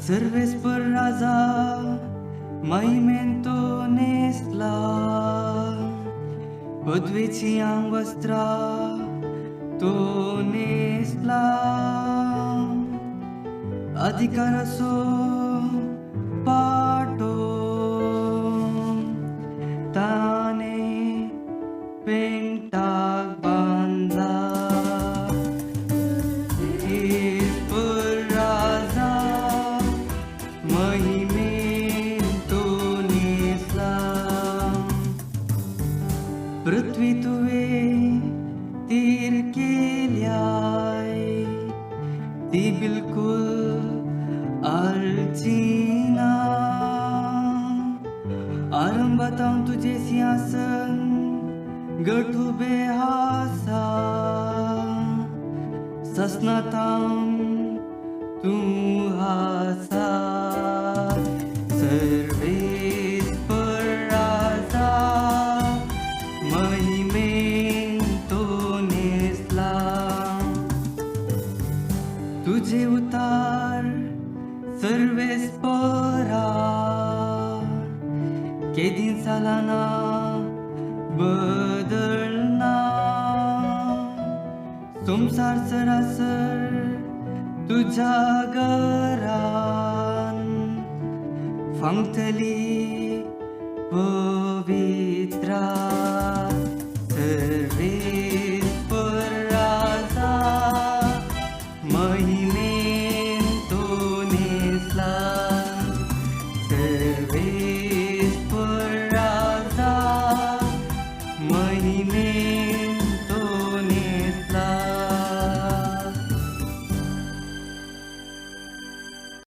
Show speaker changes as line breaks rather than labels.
सर्वेस्पर राजा महिमेंतो नेसला, पदवीची अंगवस्त्रा तो नेसला, अधिकारसो पाटो ताने पेंटाक बांधला. राजा महिमेन तो नेसला, पृथ्वी तुवे तीर केल्याय, ती बिलकुल आलचीना. आरंभातां तुझे सिंहासन गठुबे आसा, ससनातां तू आसा. सर्वेस्पर राजा महिमेन तो नेसला, तुझे उतार सर्वेस्परा, केदीन सालाना बदलना. संसार सरासर तुझ्या घरान फांगतली पवित्रा. सर्वेस्पर राजा महिमेन तो नेसला, सर्वेस्पर राजा महिमेन